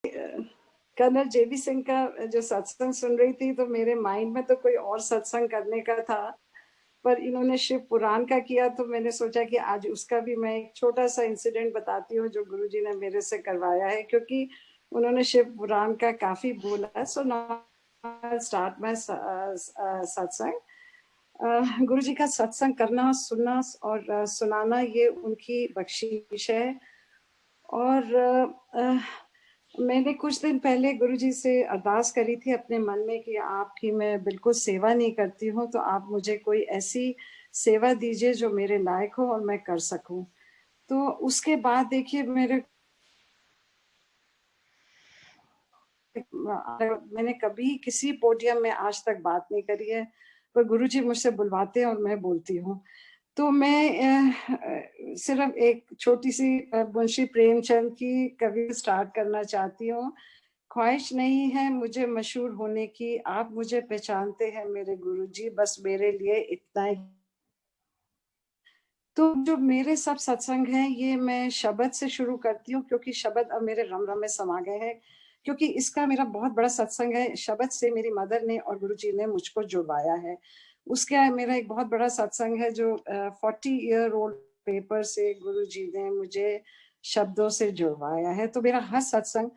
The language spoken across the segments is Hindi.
कर्नल जेबी सिंह का जो सत्संग सुन रही थी तो मेरे माइंड में तो कोई और सत्संग करने का था, पर इन्होंने शिव पुराण का किया तो मैंने सोचा कि आज उसका भी मैं एक छोटा सा इंसिडेंट बताती हूँ जो गुरुजी ने मेरे से करवाया है, क्योंकि उन्होंने शिव पुराण का काफी बोला। सो नाउ स्टार्ट माय सत्संग। गुरुजी का सत्संग करना, सुनना और सुनाना ये उनकी बख्शीश है। और मैंने कुछ दिन पहले गुरुजी से अरदास करी थी अपने मन में कि आपकी मैं बिल्कुल सेवा नहीं करती हूँ, तो आप मुझे कोई ऐसी सेवा दीजिए जो मेरे लायक हो और मैं कर सकूं। तो उसके बाद देखिए मैंने कभी किसी पोडियम में आज तक बात नहीं करी है, पर गुरुजी मुझसे बुलवाते हैं और मैं बोलती हूँ। तो मैं सिर्फ एक छोटी सी मुंशी प्रेमचंद की कविता स्टार्ट करना चाहती हूँ। ख्वाहिश नहीं है मुझे मशहूर होने की, आप मुझे पहचानते हैं मेरे गुरुजी, बस मेरे लिए इतना ही। तो जो मेरे सब सत्संग हैं ये मैं शब्द से शुरू करती हूँ, क्योंकि शब्द अब मेरे रम रम में समा गए हैं, क्योंकि इसका मेरा बहुत बड़ा सत्संग है। शब्द से मेरी मदर ने और गुरुजी ने मुझको जुड़वाया है। उसका मेरा एक बहुत बड़ा सत्संग है जो 40 ईयर ओल्ड पेपर से गुरुजी ने मुझे शब्दों से जुड़वाया है। तो मेरा हर सत्संग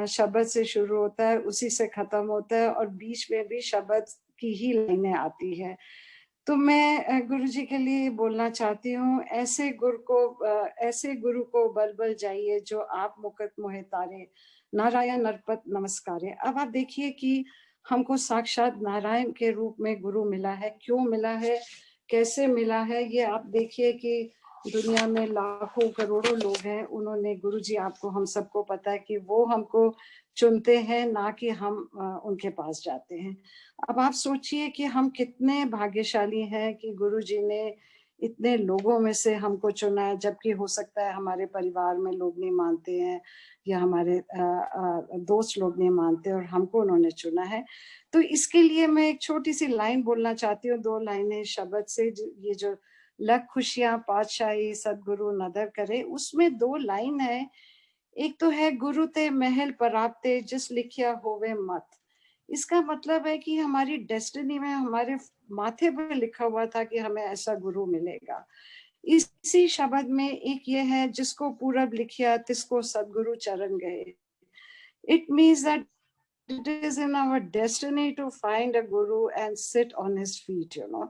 शब्द से शुरू होता है, उसी से खत्म होता है, और बीच में भी शब्द की ही लाइनें आती है। तो मैं गुरु जी के लिए बोलना चाहती हूँ, ऐसे गुरु को बल बल जाइए जो आप मुकत मोहे तारे, नारायण नरपत नमस्कारे। अब आप देखिए कि हमको साक्षात नारायण के रूप में गुरु मिला है। क्यों मिला है, कैसे मिला है, ये आप देखिए कि दुनिया में लाखों करोड़ों लोग हैं, उन्होंने गुरु जी आपको, हम सबको पता है कि वो हमको चुनते हैं, ना कि हम उनके पास जाते हैं। अब आप सोचिए कि हम कितने भाग्यशाली हैं कि गुरुजी ने इतने लोगों में से हमको चुना है, जबकि हो सकता है हमारे परिवार में लोग नहीं मानते हैं या हमारे दोस्त लोग नहीं मानते, और हमको उन्होंने चुना है। तो इसके लिए मैं एक छोटी सी लाइन बोलना चाहती हूँ, 2 लाइनें शब्द से। ये जो लख खुशियां पातशाही सदगुरु नदर करे, उसमें 2 लाइन है। एक तो है गुरु ते महल पराप्ते जिस लिखिया होवे मत। इसका मतलब है कि हमारी डेस्टिनी में हमारे माथे पर लिखा हुआ था कि हमें ऐसा गुरु मिलेगा। इसी शब्द में एक ये है, जिसको पूरब लिखिया तिसको सदगुरु चरण गए। It means that it is in our destiny to find a guru and sit on his feet, you know।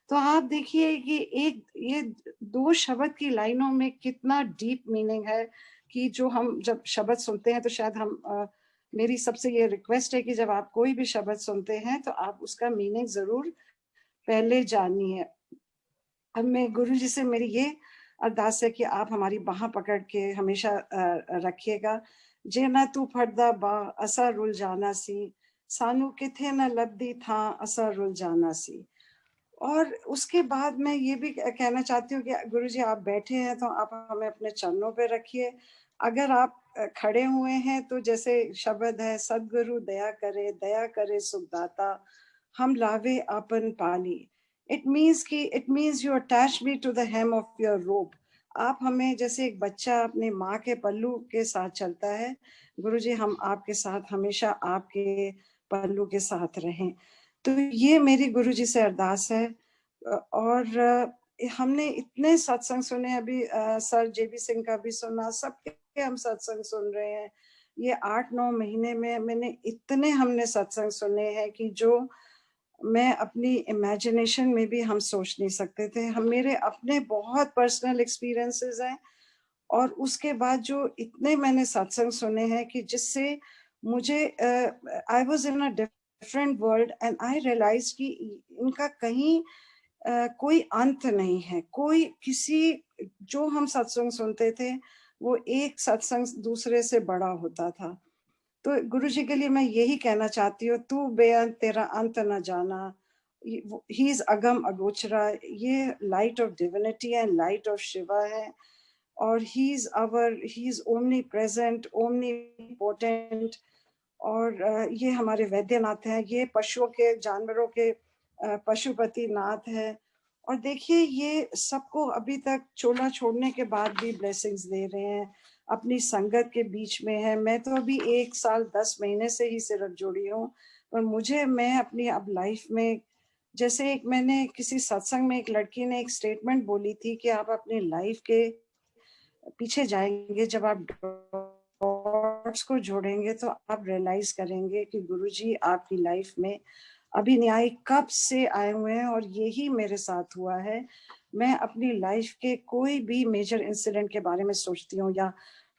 तो आप देखिए कि ये 2 शब्द की लाइनों में कितना डीप मीनिंग है, कि जो हम जब शब्द सुनते हैं तो शायद मेरी सबसे ये रिक्वेस्ट है कि जब आप कोई भी शब्द सुनते हैं तो आप उसका मीनिंग जरूर पहले जानिए। अब मैं गुरु जी से मेरी ये अरदास है कि आप हमारी बाह पकड़ के हमेशा रखिएगा। जे न तू फटदा बा असा रुल जाना सी, सानू किथे न लब्दी था असा रुल जाना सी। और उसके बाद मैं ये भी कहना चाहती हूँ कि गुरु जी आप बैठे हैं तो आप हमें अपने चरणों पे रखिए। अगर आप खड़े हुए हैं तो जैसे शब्द है, सदगुरु दया करे सुखदाता, हम लावे आपन पानी। It means you attach me to the hem of your robe. आप हमें, जैसे एक बच्चा अपने माँ के पल्लू के साथ चलता है, गुरुजी हम आपके साथ हमेशा आपके पल्लू के साथ रहें। तो ये मेरी गुरुजी से अरदास है। और हमने इतने सत्संग सुने, अभी सर जेबी सिंह का भी सुना, सबके हम सत्संग सुन रहे हैं। ये 8-9 महीने में मैंने इतने हमने सत्संग सुने हैं कि जो मैं अपनी इमेजिनेशन में भी हम सोच नहीं सकते थे। हम, मेरे अपने बहुत पर्सनल एक्सपीरियंसेस हैं, और उसके बाद जो इतने मैंने सत्संग सुने हैं कि जिससे मुझे I was in a different world and I realise कि इनका कहीं कोई अंत नहीं है। कोई किसी, जो हम सत्संग सुनते थे वो एक सत्संग दूसरे से बड़ा होता था। तो गुरु जी के लिए मैं यही कहना चाहती हूँ, तू बेअंत तेरा अंत न जाना। ही इज अगम अगोचरा, ये लाइट ऑफ डिविनिटी है, लाइट ऑफ शिवा है, और he is omni present, omni potent. और ये हमारे वैद्यनाथ हैं, ये पशुओं के, जानवरों के पशुपति नाथ है। और देखिए ये सबको अभी तक चोला छोड़ने के बाद भी ब्लेसिंग्स दे रहे हैं, अपनी संगत के बीच में है। मैं तो अभी 1 साल 10 महीने से ही सिर्फ जुड़ी हूँ, और मैं अपनी अब लाइफ में, जैसे एक मैंने किसी सत्संग में एक लड़की ने एक स्टेटमेंट बोली थी कि आप अपनी लाइफ के पीछे जाएंगे, जब आप डॉट्स को जोड़ेंगे तो आप रियलाइज करेंगे कि गुरुजी आपकी लाइफ में अभी न्याय कब से आए हुए हैं, और यही मेरे साथ हुआ है। मैं अपनी लाइफ के कोई भी मेजर इंसिडेंट के बारे में सोचती हूँ या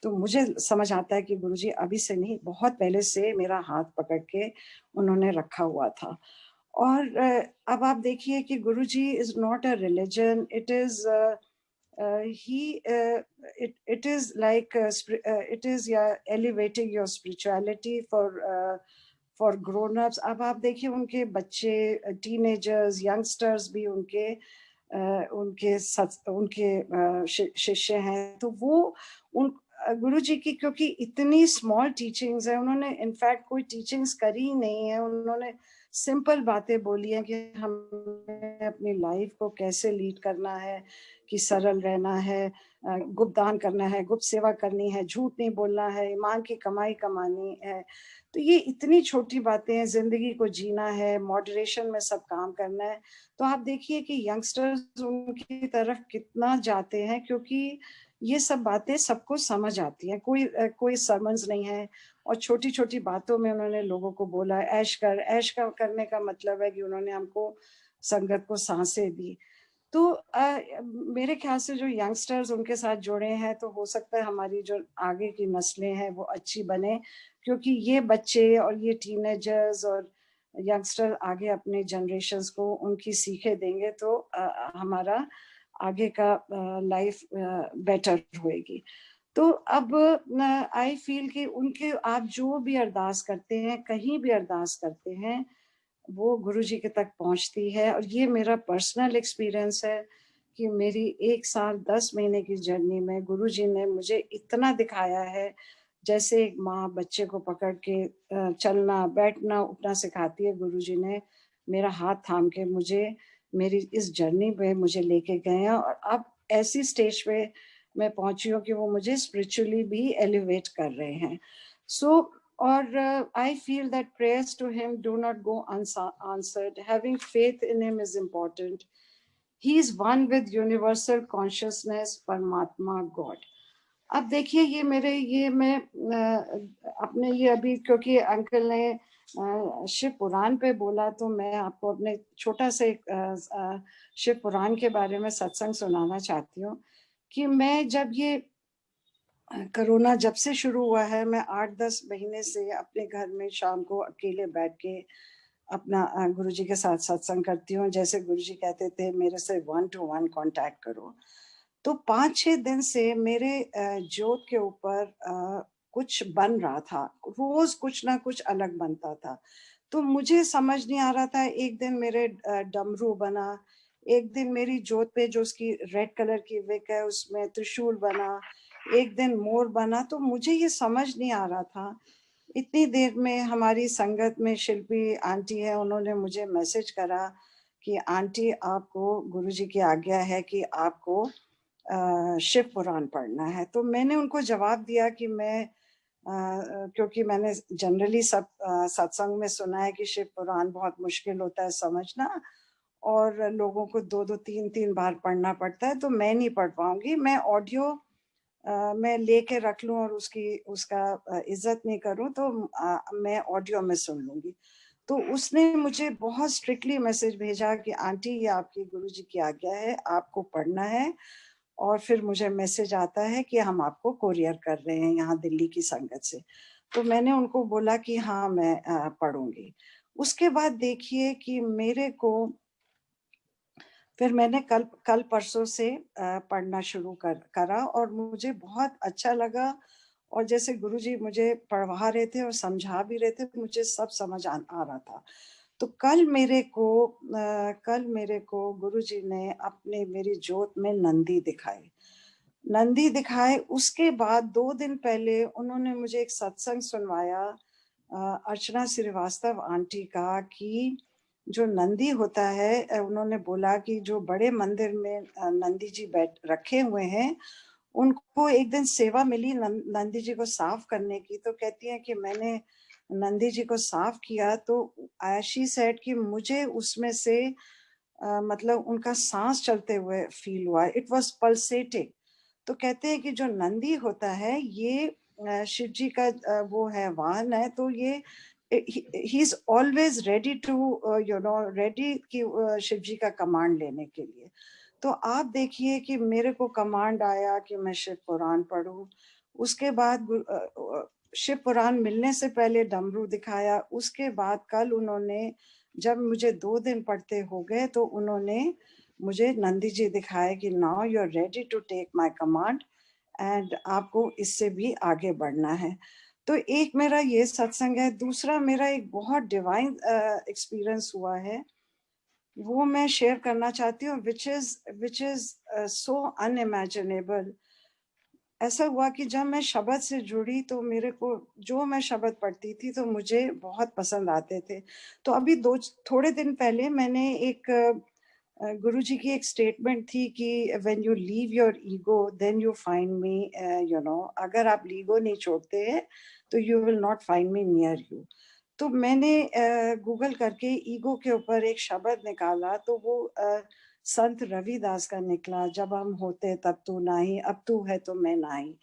तो मुझे समझ आता है कि गुरुजी अभी से नहीं, बहुत पहले से मेरा हाथ पकड़ के उन्होंने रखा हुआ था। और अब आप देखिए कि Guruji is not a religion, it is he it is like it is, yeah, elevating your spirituality for grown ups. अब आप देखिए उनके बच्चे, टीनेजर्स, यंगस्टर्स भी उनके शिष्य हैं, तो वो उन गुरु जी की, क्योंकि इतनी स्मॉल टीचिंग्स है, उन्होंने इनफैक्ट कोई टीचिंग्स करी ही नहीं है, उन्होंने सिंपल बातें बोली हैं कि हमें अपनी लाइफ को कैसे लीड करना है, कि सरल रहना है, गुप्त दान करना है, गुप्त सेवा करनी है, झूठ नहीं बोलना है, ईमान की कमाई कमानी है। तो ये इतनी छोटी बातें हैं, जिंदगी को जीना है, मॉडरेशन में सब काम करना है। तो आप देखिए कि यंगस्टर्स उनकी तरफ कितना जाते हैं, क्योंकि ये सब बातें सबको समझ आती हैं, कोई सरमन्स नहीं है, और छोटी छोटी बातों में उन्होंने लोगों को बोला ऐश करने का मतलब है कि उन्होंने हमको संगत को सांसें दी। तो मेरे ख्याल से जो यंगस्टर्स उनके साथ जुड़े हैं, तो हो सकता है हमारी जो आगे की नस्लें हैं वो अच्छी बने, क्योंकि ये बच्चे और ये टीनेजर्स और यंगस्टर आगे अपने जनरेशन्स को उनकी सीखें देंगे, तो हमारा आगे का लाइफ बेटर होएगी। तो अब आई फील कि उनके आप जो भी अरदास करते हैं, कहीं भी अरदास करते हैं, वो गुरुजी के तक पहुंचती है। और ये मेरा पर्सनल एक्सपीरियंस है कि मेरी 1 साल 10 महीने की जर्नी में गुरुजी ने मुझे इतना दिखाया है, जैसे एक माँ बच्चे को पकड़ के चलना बैठना उठना सिखाती है, गुरुजी ने मेरा हाथ थाम के मुझे मेरी इस जर्नी पे मुझे लेके गए हैं, और अब ऐसी स्टेज पे मैं पहुंची हूँ कि वो मुझे स्पिरिचुअली भी एलिवेट कर रहे हैं। सो और I feel that prayers to him do not go unanswered. Having faith in him is important. He is one with universal consciousness, परमात्मा God. अब देखिए ये मैं अपने ये अभी, क्योंकि अंकल ने शिव पुराण पे बोला, तो मैं आपको अपने छोटा सा एक शिव पुराण के बारे में सत्संग सुनाना चाहती हूँ। कि मैं जब ये कोरोना जब से शुरू हुआ है, मैं 8-10 महीने से अपने घर में शाम को अकेले बैठ के अपना गुरुजी के साथ सत्संग करती हूँ। जैसे गुरुजी कहते थे मेरे से 1 to 1 कांटेक्ट करो। तो 5-6 दिन से मेरे ज्योत के ऊपर कुछ बन रहा था, रोज कुछ ना कुछ अलग बनता था। तो मुझे समझ नहीं आ रहा था, एक दिन मेरे डमरू बना, एक दिन मेरी ज्योत पे जो उसकी रेड कलर की विक है उसमें त्रिशूल बना, एक दिन मोर बना। तो मुझे ये समझ नहीं आ रहा था। इतनी देर में हमारी संगत में शिल्पी आंटी है, उन्होंने मुझे मैसेज करा कि आंटी आपको गुरुजी की आज्ञा है कि आपको शिव पुराण पढ़ना है। तो मैंने उनको जवाब दिया कि मैं क्योंकि मैंने जनरली सब सत्संग में सुना है कि शिव पुराण बहुत मुश्किल होता है समझना, और लोगों को 2-2 3-3 बार पढ़ना पड़ता है, तो मैं नहीं पढ़ पाऊंगी। मैं ऑडियो मैं लेके रख लूं और उसका इज्जत नहीं करूं, तो मैं ऑडियो में सुन लूंगी। तो उसने मुझे बहुत स्ट्रिक्टली मैसेज भेजा कि आंटी ये आपकी गुरुजी की आज्ञा है, आपको पढ़ना है। और फिर मुझे मैसेज आता है कि हम आपको कोरियर कर रहे हैं यहाँ दिल्ली की संगत से। तो मैंने उनको बोला कि हाँ मैं पढ़ूंगी। उसके बाद देखिए कि मेरे को फिर मैंने कल परसों से पढ़ना शुरू करा, और मुझे बहुत अच्छा लगा। और जैसे गुरुजी मुझे पढ़वा रहे थे और समझा भी रहे थे, मुझे सब समझ आ रहा था। तो कल मेरे को गुरुजी ने अपने मेरी ज्योत में नंदी दिखाए। उसके बाद 2 दिन पहले उन्होंने मुझे एक सत्संग सुनवाया अर्चना श्रीवास्तव आंटी का, कि जो नंदी होता है, उन्होंने बोला कि जो बड़े मंदिर में नंदी जी बैठ रखे हुए हैं, उनको एक दिन सेवा मिली नंदी जी को साफ करने की, तो कहती है कि मैंने नंदी जी को साफ किया तो शी सेड कि मुझे उसमें से मतलब उनका सांस चलते हुए फील हुआ, इट वाज पल्सेटिंग। तो कहते हैं कि जो नंदी होता है ये शिव जी का वो है, वाहन है, तो ये he is always ready to ready कि शिव जी का कमांड लेने के लिए। तो आप देखिए कि मेरे को कमांड आया कि मैं शिव पुराण पढूं, उसके बाद शिव पुराण मिलने से पहले डमरू दिखाया, उसके बाद कल उन्होंने जब मुझे 2 दिन पढ़ते हो गए तो उन्होंने मुझे नंदी जी दिखाए कि now you are ready to take my command and आपको इससे भी आगे बढ़ना है। तो एक मेरा ये सत्संग है। दूसरा मेरा एक बहुत डिवाइन एक्सपीरियंस हुआ है, वो मैं शेयर करना चाहती हूँ, विच इज सो अनइमेजिनेबल। ऐसा हुआ कि जब मैं शब्द से जुड़ी तो मेरे को जो मैं शब्द पढ़ती थी तो मुझे बहुत पसंद आते थे। तो अभी थोड़े दिन पहले मैंने एक गुरुजी की एक स्टेटमेंट थी कि when you leave your ego then you find me, अगर आप ईगो नहीं छोड़ते हैं तो you will not find me near you. तो मैंने गूगल करके ईगो के ऊपर एक शब्द निकाला तो वो संत रविदास का निकला, जब हम होते तब तू नाही, अब तू है तो मैं नाही।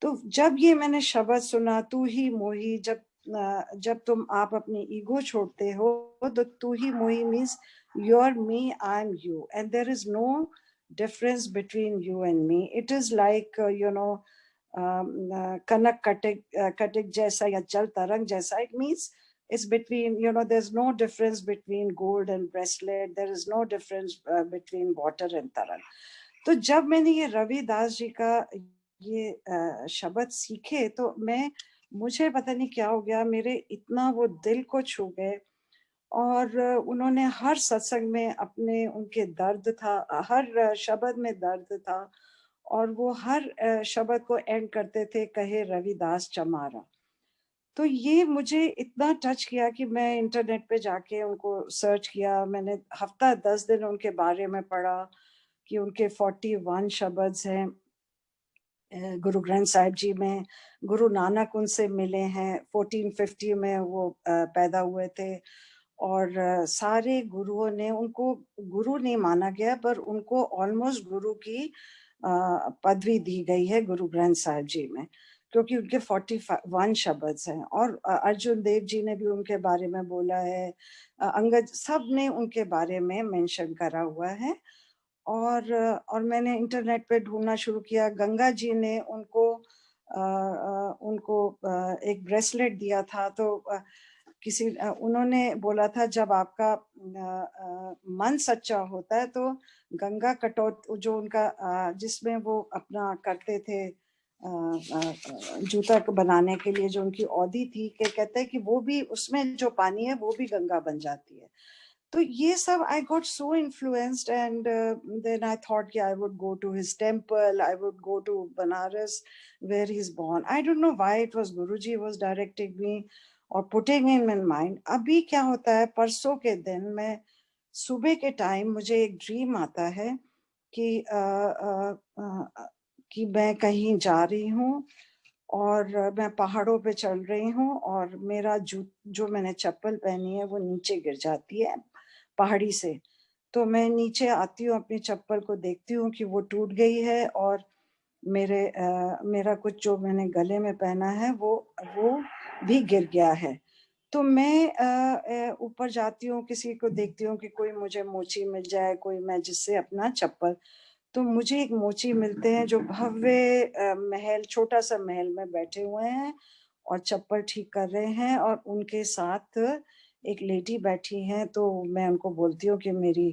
तो जब ये मैंने शब्द सुना, तू ही मोही, जब तुम आप अपनी ईगो छोड़ते हो तो तू ही मोही means you are me, I am you, and there is no difference between you and me. It is like कनक कटिक जैसा या जल तरंग जैसा. It means it's between, there's no difference between gold and bracelet. There is no difference between water and तरंग. तो जब मैंने ये रविदास जी का ये शब्द सीखे तो मुझे पता नहीं क्या हो गया, मेरे इतना वो दिल को छू गए। और उन्होंने हर सत्संग में अपने उनके दर्द था, हर शब्द में दर्द था, और वो हर शब्द को एंड करते थे, कहे रविदास चमारा। तो ये मुझे इतना टच किया कि मैं इंटरनेट पे जाके उनको सर्च किया। मैंने हफ्ता 10 दिन उनके बारे में पढ़ा कि उनके 41 शब्द हैं गुरु ग्रंथ साहिब जी में। गुरु नानक उनसे मिले हैं, 1450 में वो पैदा हुए थे। और सारे गुरुओं ने उनको गुरु नहीं माना गया, पर उनको ऑलमोस्ट गुरु की पदवी दी गई है गुरु ग्रंथ साहिब जी में, क्योंकि उनके 41 शब्द हैं। और अर्जुन देव जी ने भी उनके बारे में बोला है, अंगद सब ने उनके बारे में मेंशन करा हुआ है। और मैंने इंटरनेट पे ढूंढना शुरू किया। गंगा जी ने उनको एक ब्रेसलेट दिया था, तो उन्होंने बोला था जब आपका मन सच्चा होता है तो गंगा कटोत जो उनका जिसमें वो अपना करते थे जूता बनाने के लिए, जो उनकी औधी थी, के कहते हैं कि वो भी उसमें जो पानी है वो भी गंगा बन जाती है। तो ये सब I got so influenced, and then I thought कि I would go to his temple, I would go to Banaras where he is born. I don't know why it was Guruji was directing me और पुटिंग इन माय माइंड। अभी क्या होता है, परसों के दिन मैं सुबह के टाइम मुझे एक ड्रीम आता है कि कि मैं कहीं जा रही हूँ और मैं पहाड़ों पे चल रही हूँ और मेरा जो मैंने चप्पल पहनी है वो नीचे गिर जाती है पहाड़ी से। तो मैं नीचे आती हूँ, अपनी चप्पल को देखती हूँ कि वो टूट गई है, और मेरा कुछ जो मैंने गले में पहना है वो भी गिर गया है। तो मैं ऊपर जाती हूँ, किसी को देखती हूँ कि कोई मुझे मोची मिल जाए, कोई मैं जिससे अपना चप्पल। तो मुझे एक मोची मिलते हैं जो भव्य महल, छोटा सा महल में बैठे हुए हैं और चप्पल ठीक कर रहे हैं, और उनके साथ एक लेडी बैठी है। तो मैं उनको बोलती हूँ कि मेरी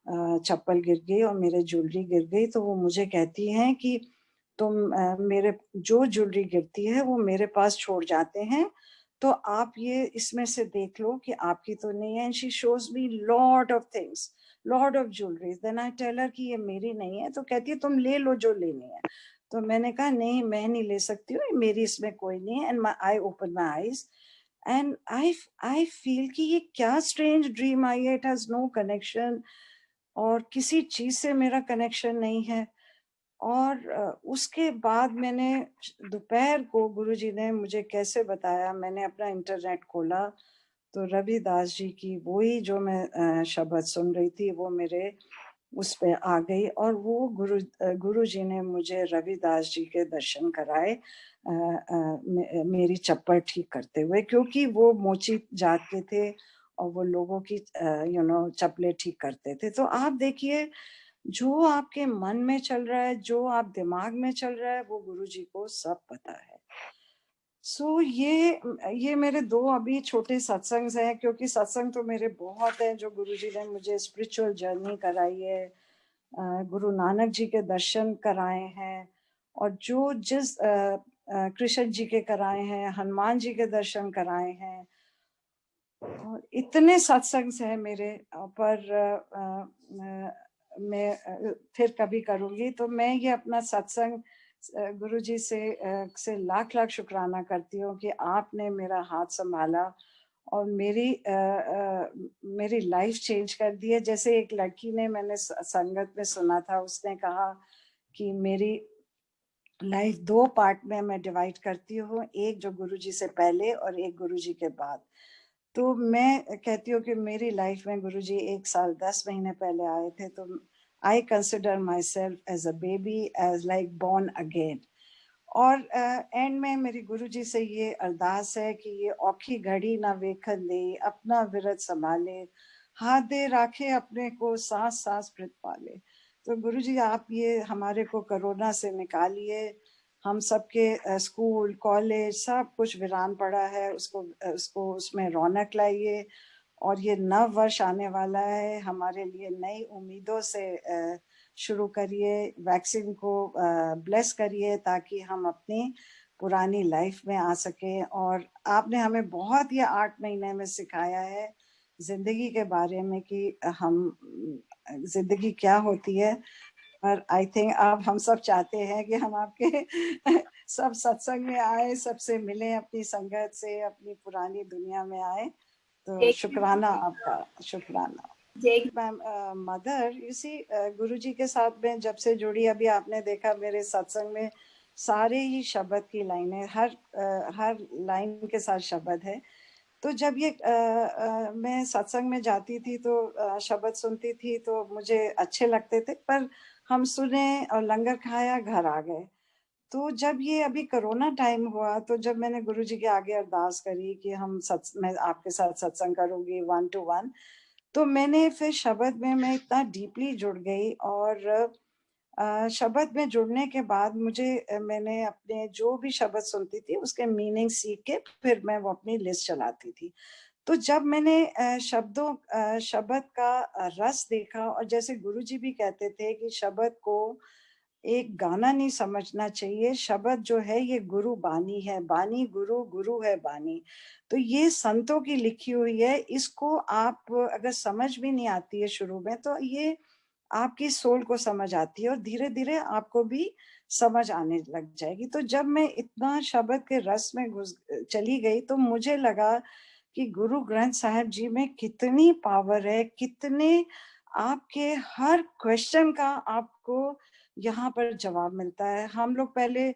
चप्पल गिर गई और मेरे ज्वेलरी गिर गई। तो वो मुझे कहती हैं कि तुम मेरे जो ज्वेलरी गिरती है वो मेरे पास छोड़ जाते हैं, तो आप ये इसमें से देख लो कि आपकी तो नहीं है। And she shows me lot of things, lot of jewellery. Then I tell her कि ये मेरी नहीं है। तो कहती है तुम ले लो जो लेनी है। तो मैंने कहा नहीं, मैं नहीं ले सकती हूँ, मेरी इसमें कोई नहीं है। And I open my eyes and I feel कि ये क्या स्ट्रेंज ड्रीम आई है। इट हैज नो कनेक्शन और किसी चीज से मेरा कनेक्शन नहीं है। और उसके बाद मैंने दोपहर को गुरुजी ने मुझे कैसे बताया, मैंने अपना इंटरनेट खोला तो रविदास जी की वही जो मैं शब्द सुन रही थी वो मेरे उस पे आ गई, और वो गुरु जी ने मुझे रविदास जी के दर्शन कराए मेरी चप्पल ठीक करते हुए, क्योंकि वो मोची जात के थे और वो लोगों की चप्पलें ठीक करते थे। तो आप देखिए, जो आपके मन में चल रहा है, जो आप दिमाग में चल रहा है, वो गुरुजी को सब पता है। सो ये मेरे 2 अभी छोटे सत्संग हैं, क्योंकि सत्संग तो मेरे बहुत हैं जो गुरुजी ने मुझे स्पिरिचुअल जर्नी कराई है, गुरु नानक जी के दर्शन कराए हैं, और जो कृष्ण जी के कराए हैं, हनुमान जी के दर्शन कराए हैं, और इतने सत्संग हैं मेरे। पर मैं फिर कभी करूंगी। तो मैं ये अपना सत्संग गुरु जी से लाख लाख शुक्राना करती हूँ कि आपने मेरा हाथ संभाला और मेरी लाइफ चेंज कर दी है। जैसे एक लड़की ने, मैंने संगत में सुना था, उसने कहा कि मेरी लाइफ 2 पार्ट में मैं डिवाइड करती हूँ, एक जो गुरुजी से पहले और एक गुरुजी के बाद। तो मैं कहती हूँ कि मेरी लाइफ में गुरुजी 1 साल 10 महीने पहले आए थे, तो I consider myself as a baby, as like born again. और एंड में मेरी गुरुजी से ये अरदास है कि ये औखी घड़ी ना वेखन दे, अपना विरत संभाले, हाथ दे राखे अपने को, सांस सांस प्रीत पाले। तो गुरुजी आप ये हमारे को कोरोना से निकालिए, हम सबके स्कूल कॉलेज सब कुछ वीरान पड़ा है, उसको उसमें रौनक लाइए, और ये नव वर्ष आने वाला है, हमारे लिए नई उम्मीदों से शुरू करिए, वैक्सीन को ब्लेस करिए ताकि हम अपनी पुरानी लाइफ में आ सके। और आपने हमें बहुत ये 8 महीने में सिखाया है जिंदगी के बारे में कि हम जिंदगी क्या होती है। पर आई थिंक अब हम सब चाहते हैं कि हम आपके सब सत्संग में आए, सबसे मिलें, अपनी संगत से अपनी पुरानी दुनिया में आए। तो शुक्राना आपका, शुक्राना। मैम मदर, यू सी गुरुजी के साथ में जब से जुड़ी, अभी आपने देखा मेरे सत्संग में सारे ही शब्द की लाइनें, हर लाइन के साथ शब्द है। तो जब ये मैं सत्संग में जाती थी तो शब्द सुनती थी तो मुझे अच्छे लगते थे, पर हम सुने और लंगर खाया, घर आ गए। तो जब ये अभी कोरोना टाइम हुआ, तो जब मैंने गुरुजी के आगे अरदास करी कि मैं आपके साथ सत्संग करूंगी 1 to 1, तो मैंने फिर शब्द में मैं इतना डीपली जुड़ गई, और शब्द में जुड़ने के बाद मैंने अपने जो भी शब्द सुनती थी उसके मीनिंग सीख के फिर मैं वो अपनी लिस्ट चलाती थी। तो जब मैंने शब्द का रस देखा, और जैसे गुरुजी भी कहते थे कि शब्द को एक गाना नहीं समझना चाहिए, शब्द जो है ये गुरु बानी है, बानी गुरु, गुरु है बानी। तो ये संतों की लिखी हुई है, इसको आप अगर समझ भी नहीं आती है शुरू में, तो ये आपकी सोल को समझ आती है और धीरे धीरे आपको भी समझ आने लग जाएगी। तो जब मैं इतना शब्द के रस में घुस चली गई, तो मुझे लगा कि गुरु ग्रंथ साहिब जी में कितनी पावर है, कितने आपके हर क्वेश्चन का आपको यहाँ पर जवाब मिलता है। हम लोग पहले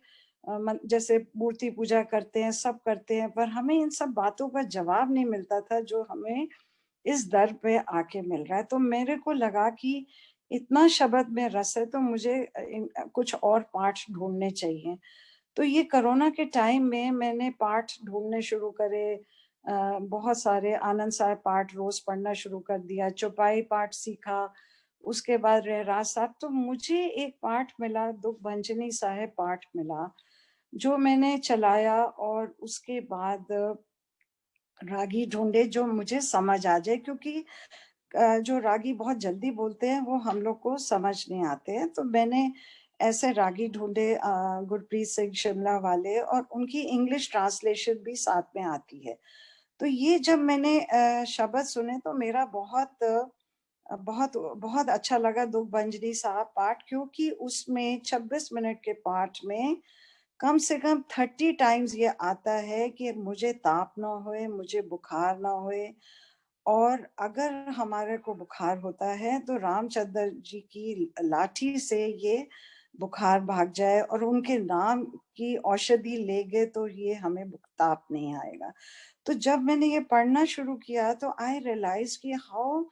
जैसे मूर्ति पूजा करते हैं, सब करते हैं, पर हमें इन सब बातों का जवाब नहीं मिलता था जो हमें इस दर पे आके मिल रहा है। तो मेरे को लगा कि इतना शब्द में रस है, तो मुझे कुछ और पाठ ढूंढने चाहिए। तो ये कोरोना के टाइम में मैंने पाठ ढूंढने शुरू करे, बहुत सारे आनंद साहब पाठ रोज पढ़ना शुरू कर दिया, चौपाई पाठ सीखा, उसके बाद रहरास साहब। तो मुझे एक पाठ मिला, दुख भंजनी साहब पाठ मिला, जो मैंने चलाया, और उसके बाद रागी ढूंढे जो मुझे समझ आ जाए, क्योंकि जो रागी बहुत जल्दी बोलते हैं वो हम लोग को समझ नहीं आते हैं। तो मैंने ऐसे रागी ढूंढे, गुरप्रीत सिंह शिमला वाले, और उनकी इंग्लिश ट्रांसलेशन भी साथ में आती है। तो ये जब मैंने शब्द सुने तो मेरा बहुत बहुत अच्छा लगा दुख भंजनी साहब पाठ, क्योंकि उसमें 26 मिनट के पाठ में कम से कम 30 टाइम्स ये आता है कि मुझे ताप ना होए, मुझे बुखार ना होए। और अगर हमारे को बुखार होता है तो रामचंद्र जी की लाठी से ये बुखार भाग जाए और उनके नाम की औषधि लेंगे तो ये हमें ताप नहीं आएगा। तो जब मैंने ये पढ़ना शुरू किया तो आई रियलाइज कि how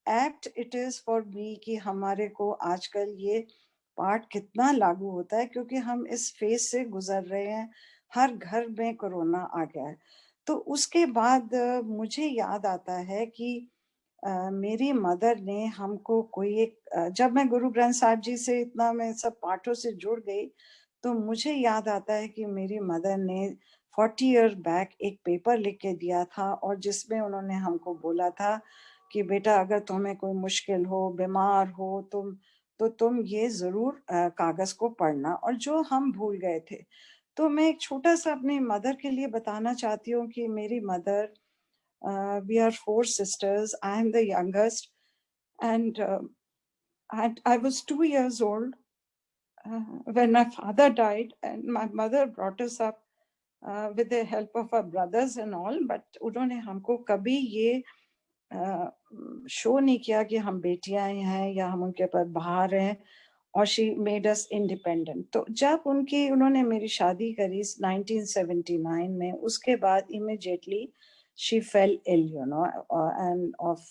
apt it is for me कि हमारे को आजकल ये पाठ कितना लागू होता है, क्योंकि हम इस फेज से गुजर रहे हैं। हर घर में कोरोना आ गया है। तो उसके बाद मुझे याद आता है कि मेरी मदर ने हमको कोई एक जब मैं गुरु ग्रंथ साहिब जी से इतना मैं सब पाठों से जुड़ गई, तो मुझे याद आता है कि मेरी मदर ने 40 ईयर बैक एक पेपर लिख के दिया था और जिसमें उन्होंने हमको बोला था कि बेटा अगर तुम्हें कोई मुश्किल हो, बीमार हो तो तुम ये जरूर कागज को पढ़ना, और जो हम भूल गए थे। तो मैं एक छोटा सा अपनी मदर के लिए बताना चाहती हूँ कि मेरी mother, we are four sisters. I am the youngest, and I was 2 years old when my father died, and my mother brought us up with the help of our brothers and all. But उन्होंने हमको कभी ये शो नहीं किया कि हम बेटियां हैं या हम उनके पर बाहर हैं, और शी मेड अस इंडिपेंडेंट। तो जब उन्होंने मेरी शादी करी 1979 में, उसके बाद immediately she fell ill, you know, and of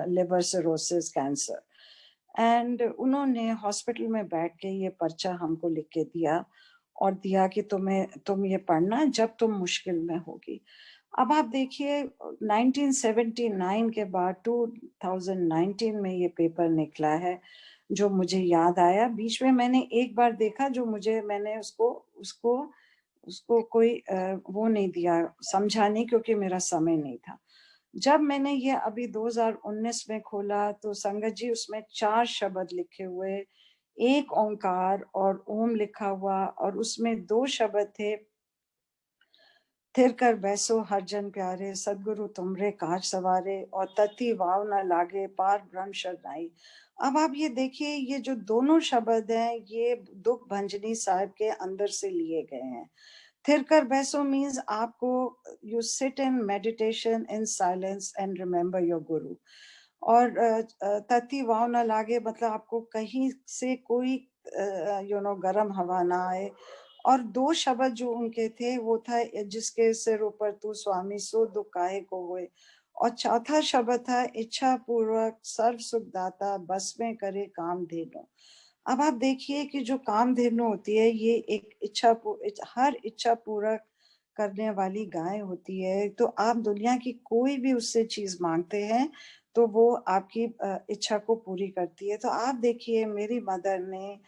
liver cirrhosis cancer. And उन्होंने हॉस्पिटल में बैठ के ये पर्चा हमको लिख के दिया और दिया कि तुम ये पढ़ना जब तुम मुश्किल में होगी। अब आप देखिए 1979 के बाद 2019 में ये पेपर निकला है, जो मुझे याद आया। बीच में मैंने एक बार देखा, जो मैंने उसको उसको उसको कोई वो नहीं दिया, समझा नहीं, क्योंकि मेरा समय नहीं था। जब मैंने ये अभी 2019 में खोला तो संगत जी उसमें 4 शब्द लिखे हुए, एक ओंकार और ओम लिखा हुआ, और उसमें 2 शब्द थे, थिर कर बैसो हर जन प्यारे, सदगुरु तुमरे काज सवारे, और तति वाव न लागे पार ब्रह्म शरणाई। अब आप ये देखिए, ये जो दोनों शब्द हैं ये दुख भंजनी साहिब के अंदर से लिए गए हैं। थिर कर बैसो मीन्स आपको you sit in meditation in silence and remember your गुरु। और तति वाव न लागे मतलब आपको कहीं से कोई गरम हवा ना आए। और 2 शब्द जो उनके थे वो था, जिसके सिर ऊपर तू स्वामी सो दुख काहे को होए। और चौथा शब्द था, इच्छा पूर्वक सर्व सुखदाता बस में करे काम धेनु। अब आप देखिए कि जो काम धेनु होती है ये एक हर इच्छा पूर्वक करने वाली गाय होती है। तो आप दुनिया की कोई भी उससे चीज मांगते हैं तो वो आपकी इच्छा को पूरी करती है। तो आप देखिए मेरी मदर ने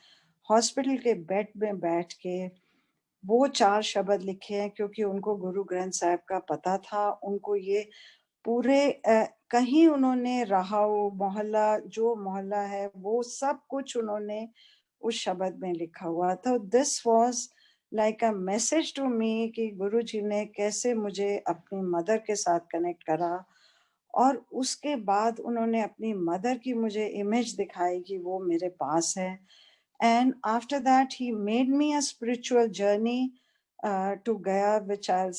हॉस्पिटल के बेड में बैठ के वो 4 शब्द लिखे हैं, क्योंकि उनको गुरु ग्रंथ साहिब का पता था। उनको ये पूरे कहीं उन्होंने रहाऊ मोहल्ला, जो मोहल्ला है वो सब कुछ उन्होंने उस शब्द में लिखा हुआ था। This was like a message to me कि गुरु जी ने कैसे मुझे अपनी मदर के साथ कनेक्ट करा। और उसके बाद उन्होंने अपनी मदर की मुझे इमेज दिखाई कि वो मेरे पास है। And after that, he made me a spiritual journey to Gaya, which I'll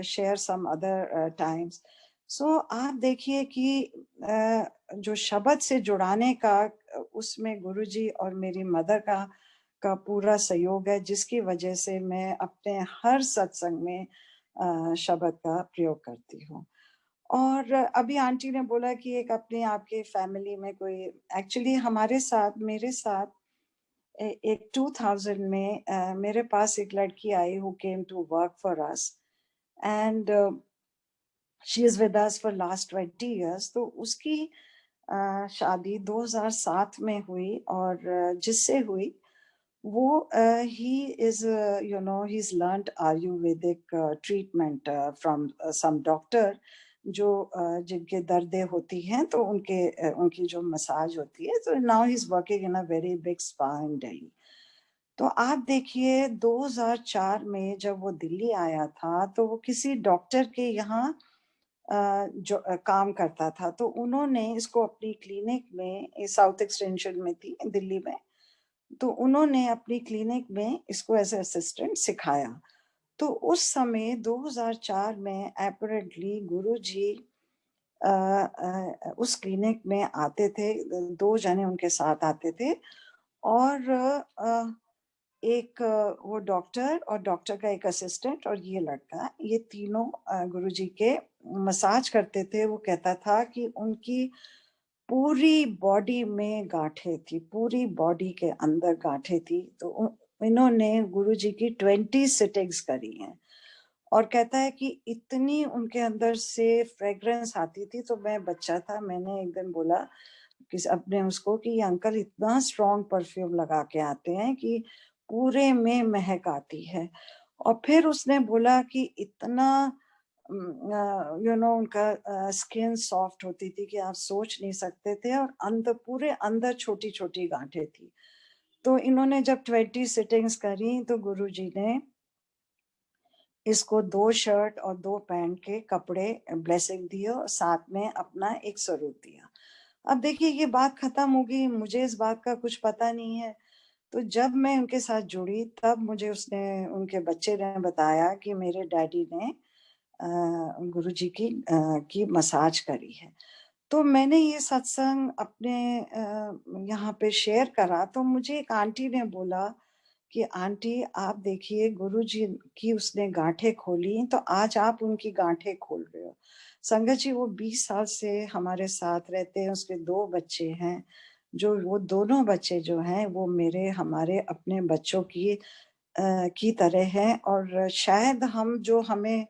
share some other times. So आप देखिए कि जो शब्द से जुड़ाने का उसमें गुरुजी और मेरी मदर का पूरा सहयोग है, जिसकी वजह से मैं अपने हर सत्संग में शब्द का प्रयोग करती हूँ। और अभी आंटी ने बोला कि एक अपने आपके फैमिली में कोई, एक्चुअली हमारे साथ, मेरे साथ एक 2000 में मेरे पास एक लड़की आई who came to work for us, and she is with us for last 20 years. तो उसकी शादी 2007 में हुई, और जिससे हुई वो ही is he is learned Ayurvedic treatment from some doctor, जो जिनके दर्दें होती हैं तो उनकी जो मसाज होती है। तो now he is working in a very big spa in Delhi. तो आप देखिए 2004 में जब वो दिल्ली आया था तो वो किसी डॉक्टर के यहाँ जो काम करता था। तो उन्होंने इसको अपनी क्लिनिक में, साउथ एक्सटेंशन में थी दिल्ली में, तो उन्होंने अपनी क्लिनिक में इसको एज असिस्टेंट सिखाया। तो उस समय 2004 में अपेरेंटली गुरुजी उस क्लिनिक में आते थे, 2 जने उनके साथ आते थे, और एक वो डॉक्टर और डॉक्टर का एक असिस्टेंट और ये लड़का, ये तीनों गुरुजी के मसाज करते थे। वो कहता था कि उनकी पूरी बॉडी में गांठें थी, पूरी बॉडी के अंदर गांठें थी। तो इन्होंने गुरुजी की 20 सिटिंग्स करी हैं और कहता है कि इतनी उनके अंदर से फ्रेग्रेंस आती थी। तो मैं बच्चा था, मैंने एक दिन बोला कि अपने उसको कि ये अंकल इतना स्ट्रॉन्ग परफ्यूम लगा के आते हैं कि पूरे में महक आती है। और फिर उसने बोला कि इतना उनका स्किन सॉफ्ट होती थी कि आप सोच नहीं सकते थे, और अंदर पूरे अंदर छोटी छोटी गांठें थी। तो इन्होंने जब 20 सिटिंग्स करी तो गुरुजी ने इसको 2 शर्ट और 2 पैंट के कपड़े ब्लेसिंग दिए और साथ में अपना एक स्वरूप दिया। अब देखिए ये बात खत्म हो गई, मुझे इस बात का कुछ पता नहीं है। तो जब मैं उनके साथ जुड़ी तब मुझे उनके बच्चे ने बताया कि मेरे डैडी ने गुरुजी की मसाज करी है। तो मैंने ये सत्संग अपने यहाँ पे शेयर करा तो मुझे एक आंटी ने बोला कि आंटी आप देखिए गुरुजी की उसने गांठें खोली तो आज आप उनकी गांठें खोल रहे हो। संगत जी वो 20 साल से हमारे साथ रहते हैं, उसके 2 बच्चे हैं, जो वो दोनों बच्चे जो हैं वो मेरे हमारे अपने बच्चों की तरह हैं। और शायद हम जो हमें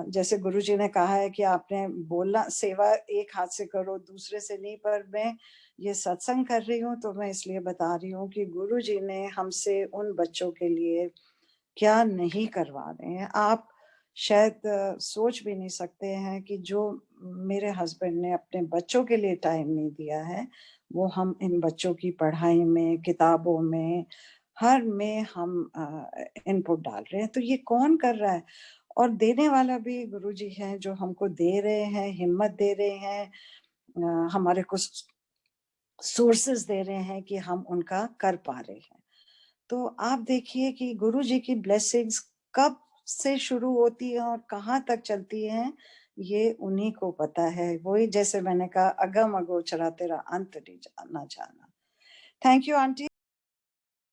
जैसे गुरुजी ने कहा है कि आपने बोलना सेवा एक हाथ से करो दूसरे से नहीं, पर मैं ये सत्संग कर रही हूँ तो मैं इसलिए बता रही हूँ कि गुरुजी ने हमसे उन बच्चों के लिए क्या नहीं करवा रहे हैं। आप शायद सोच भी नहीं सकते हैं कि जो मेरे हस्बैंड ने अपने बच्चों के लिए टाइम नहीं दिया है वो हम इन बच्चों की पढ़ाई में, किताबों में, हर में हम इनपुट डाल रहे हैं। तो ये कौन कर रहा है? और देने वाला भी गुरुजी हैं जो हमको दे रहे हैं, हिम्मत दे रहे हैं, हमारे को सोर्सेस दे रहे हैं कि हम उनका कर पा रहे हैं। तो आप देखिए कि गुरुजी की ब्लेसिंग्स कब से शुरू होती है और कहाँ तक चलती हैं, ये उन्हीं को पता है। वही जैसे मैंने कहा, अगम अगोचरा तेरा अंत नहीं जाना जाना। Thank you aunty.